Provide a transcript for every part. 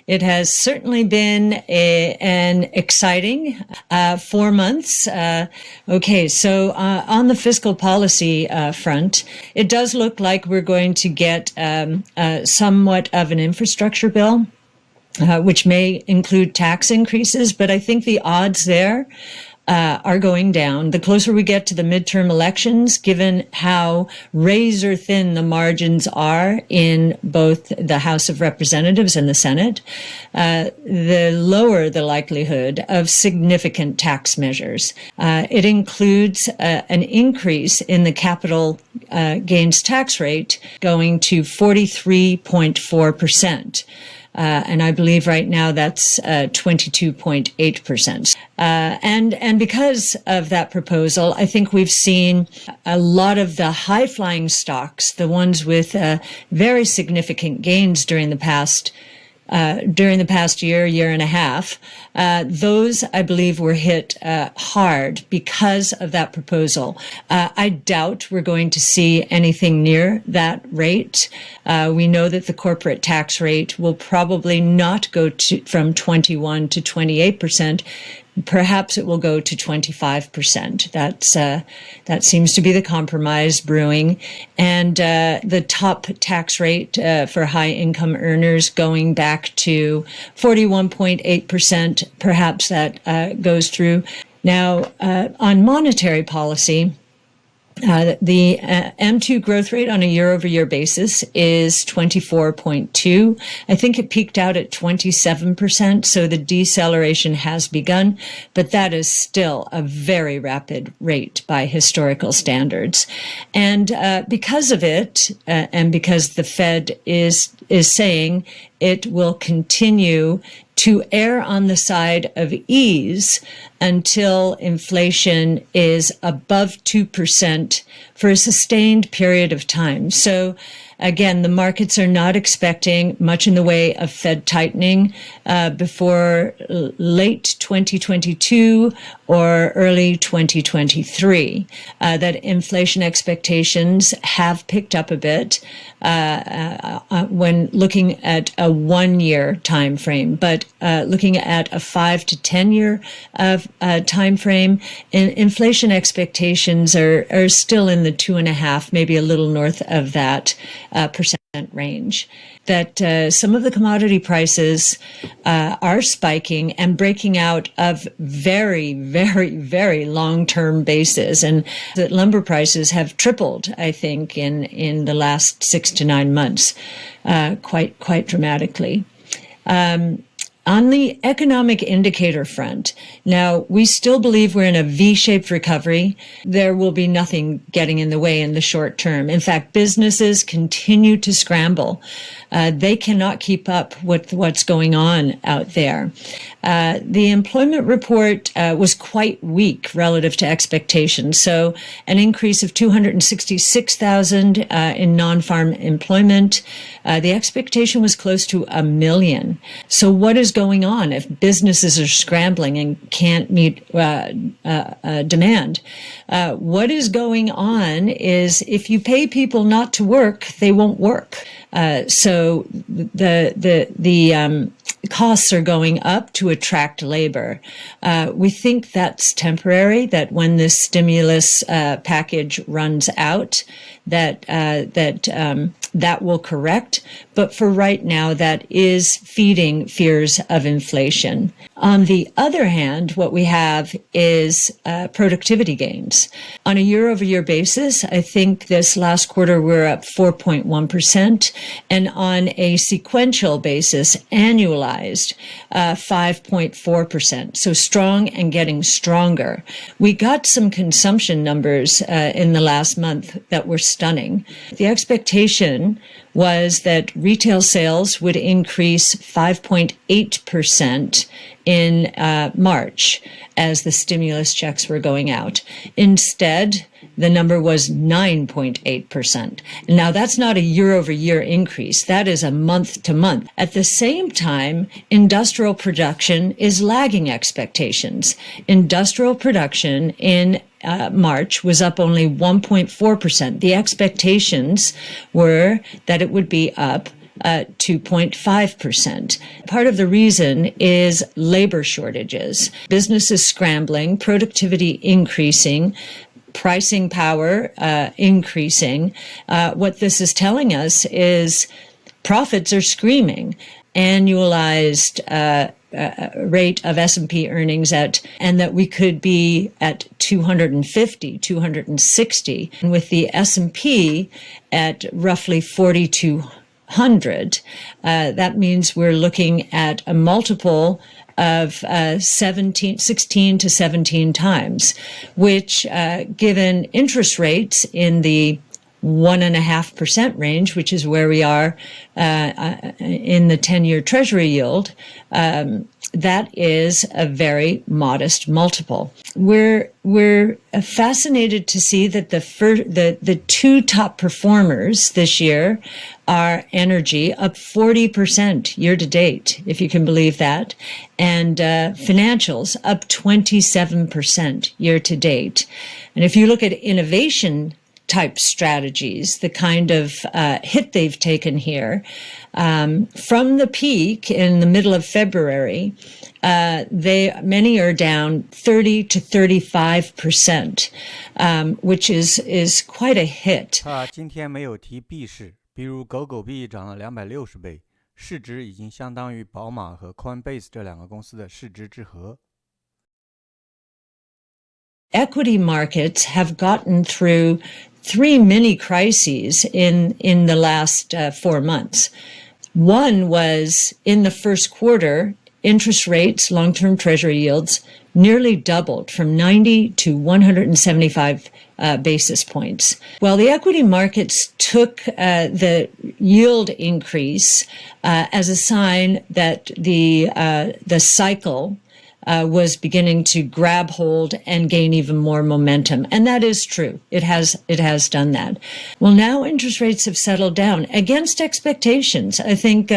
It has certainly been an exciting 4 months. So on the fiscal policy front, it does look like we're going to get somewhat of an infrastructure bill, which may include tax increases, but I think the odds there are going down. The closer we get to the midterm elections, given how razor thin the margins are in both the House of Representatives and the Senate, the lower the likelihood of significant tax measures. It includes an increase in the capital gains tax rate going to 43.4%. And I believe right now that's 22.8%. And because of that proposal, I think we've seen a lot of the high-flying stocks, the ones with very significant gains during the past year and a half, those, I believe, were hit hard because of that proposal. I doubt we're going to see anything near that rate. We know that the corporate tax rate will probably not go from 21 to 28%. Perhaps it will go to 25%. That seems to be the compromise brewing. And the top tax rate for high-income earners going back to 41.8%. Perhaps that goes through. Now, on monetary policy, the M2 growth rate on a year-over-year basis is 24.2. I think it peaked out at 27%, so the deceleration has begun, but that is still a very rapid rate by historical standards. And because of it, and because the Fed is saying it will continue to err on the side of ease until inflation is above 2% for a sustained period of time. So again, the markets are not expecting much in the way of Fed tightening before late 2022 or early 2023. That inflation expectations have picked up a bit when looking at a 1-year time frame, but looking at a 5 to 10 year time frame, inflation expectations are still in the 2.5, maybe a little north of that percent range. That some of the commodity prices are spiking and breaking out of very, very, very long-term bases, and that lumber prices have tripled, I think, in the last 6 to 9 months, quite dramatically. On the economic indicator front, now we still believe we're in a V-shaped recovery. There will be nothing getting in the way in the short term. In fact, businesses continue to scramble. They cannot keep up with what's going on out there. The employment report was quite weak relative to expectations. So an increase of 266,000 in non-farm employment. The expectation was close to 1 million. So what is going on if businesses are scrambling and can't meet demand? What is going on is if you pay people not to work, they won't work. So the costs are going up to attract labor. We think that's temporary, that when this stimulus package runs out, that will correct. But for right now, that is feeding fears of inflation. On the other hand, what we have is productivity gains. On a year-over-year basis, I think this last quarter we're up 4.1%, and on a sequential basis, annualized, 5.4%. So strong and getting stronger. We got some consumption numbers in the last month that were stunning. The expectation was that retail sales would increase 5.8% in March as the stimulus checks were going out. Instead, the number was 9.8%. Now, that's not a year-over-year increase. That is a month-to-month. At the same time, industrial production is lagging expectations. Industrial production in March was up only 1.4%. The expectations were that it would be up 2.5%. Part of the reason is labor shortages. Businesses scrambling, productivity increasing, pricing power increasing. What this is telling us is profits are screaming. Annualized rate of S&P earnings and that we could be at 250, 260, and with the S&P at roughly 4,200. That means we're looking at a multiple of 16 to 17 times, which, given interest rates in the 1.5% range, which is where we are in the 10-year Treasury yield, that is a very modest multiple. We're fascinated to see that the two top performers this year are energy, up 40% year to date, if you can believe that, and financials up 27% year to date. And if you look at innovation type strategies, the kind of hit they've taken here, from the peak in the middle of February, many are down 30 to 35%, which is quite a hit. 他今天没有提币市，比如狗狗币涨了260倍，市值已经相当于宝马和 Coinbase 这两个公司的市值之和。Equity markets have gotten through 3 mini crises in the last 4 months. One was in the first quarter, interest rates, long-term treasury yields, nearly doubled from 90 to 175 basis points. Well, the equity markets took the yield increase as a sign that the cycle was beginning to grab hold and gain even more momentum. And that is true. It has done that. Well, now interest rates have settled down against expectations. I think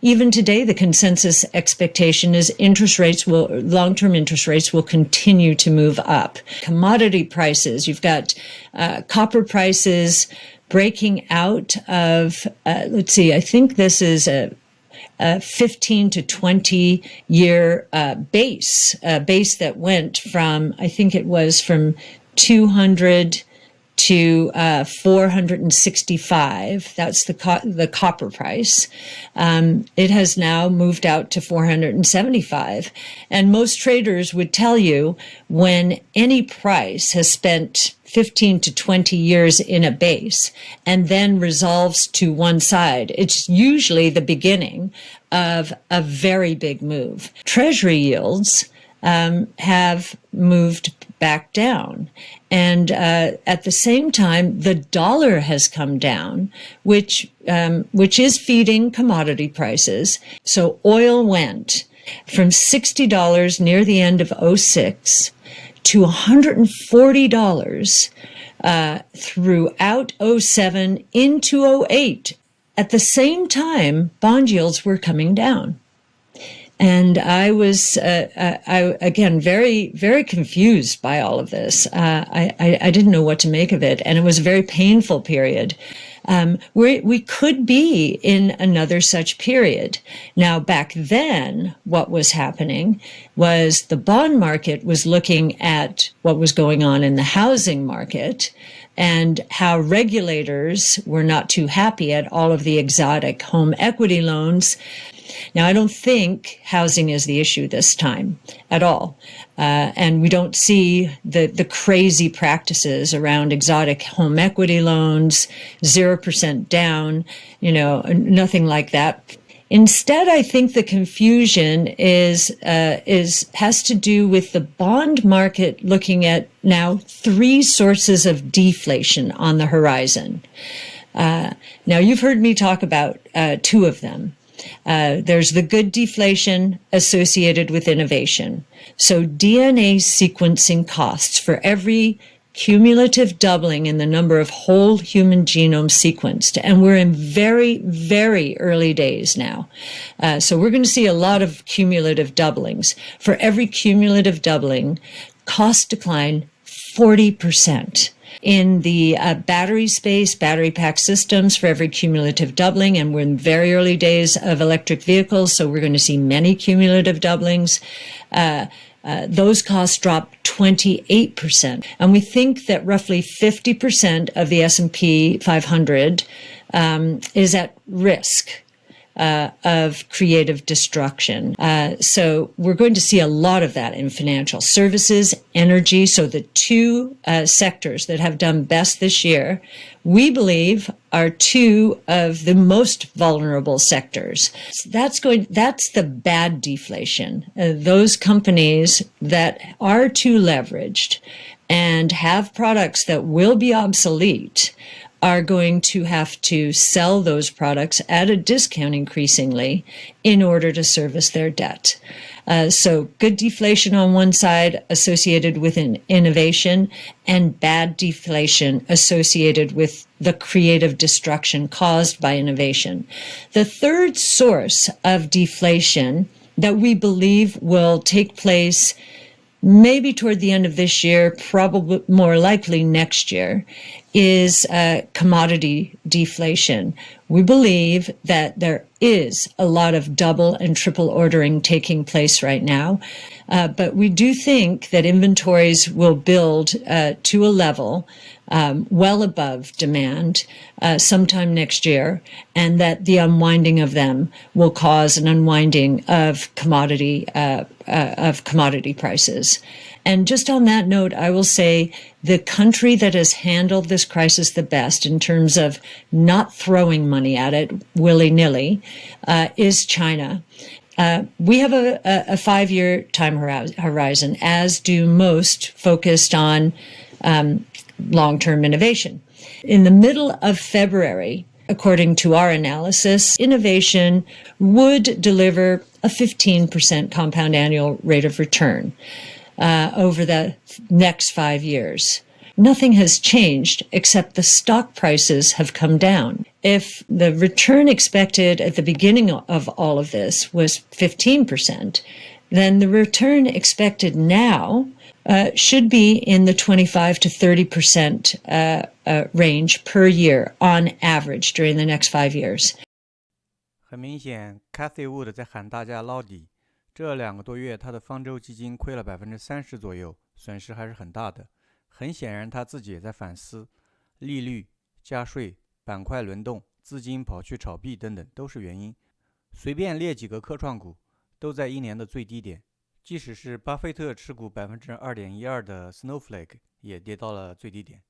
even today the consensus expectation is long-term interest rates will continue to move up. Commodity prices, you've got copper prices breaking out of, I think this is a 15 to 20 year base that went from, I think it was from 200 to 465. That's the copper price. It has now moved out to 475. And most traders would tell you when any price has spent 15 to 20 years in a base and then resolves to one side, it's usually the beginning of a very big move. Treasury yields have moved back down. And at the same time, the dollar has come down, which is feeding commodity prices. So oil went from $60 near the end of 2006 to $140 throughout 2007 into 2008. At the same time, bond yields were coming down. And I was, again, very, very confused by all of this. I didn't know what to make of it. And it was a very painful period. We could be in another such period. Now, back then, what was happening was the bond market was looking at what was going on in the housing market and how regulators were not too happy at all of the exotic home equity loans. Now, I don't think housing is the issue this time at all. And we don't see the crazy practices around exotic home equity loans, 0% down, nothing like that. Instead, I think the confusion has to do with the bond market looking at now 3 sources of deflation on the horizon. Now, you've heard me talk about 2 of them. There's the good deflation associated with innovation. So DNA sequencing costs for every cumulative doubling in the number of whole human genome sequenced. And we're in very, very early days now. So we're going to see a lot of cumulative doublings. For every cumulative doubling, costs decline 40%. In the battery space, battery pack systems for every cumulative doubling, and we're in very early days of electric vehicles, so we're going to see many cumulative doublings. Those costs drop 28%. And we think that roughly 50% of the S&P 500 is at risk of creative destruction. So we're going to see a lot of that in financial services, energy. So the two sectors that have done best this year, we believe, are two of the most vulnerable sectors. That's the bad deflation. Those companies that are too leveraged and have products that will be obsolete are going to have to sell those products at a discount increasingly in order to service their debt. So good deflation on one side associated with an innovation, and bad deflation associated with the creative destruction caused by innovation. The third source of deflation that we believe will take place maybe toward the end of this year, probably more likely next year, is commodity deflation. We believe that there is a lot of double and triple ordering taking place right now, but we do think that inventories will build to a level well above demand sometime next year, and that the unwinding of them will cause an unwinding of commodity prices. And just on that note, I will say the country that has handled this crisis the best in terms of not throwing money at it willy-nilly is China. We have a 5-year time horizon, as do most focused on long-term innovation. In the middle of February, according to our analysis, innovation would deliver a 15% compound annual rate of return over the next 5 years. Nothing has changed except the stock prices have come down. If the return expected at the beginning of all of this was 15%, then the return expected now should be in the 25 to 30% range per year on average during the next 5 years. 很明显 Cathie Wood 在喊大家捞底。这2个多月，他的方舟基金亏了30%左右，损失还是很大的。很显然，他自己也在反思，利率、加税、板块轮动、资金跑去炒币等等都是原因。随便列几个科创股，都在1年的最低点。即使是巴菲特持股2.12%的 Snowflake 也跌到了最低点。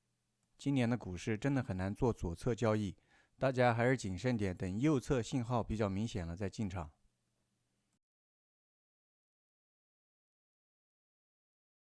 今年的股市真的很难做左侧交易，大家还是谨慎点，等右侧信号比较明显了再进场。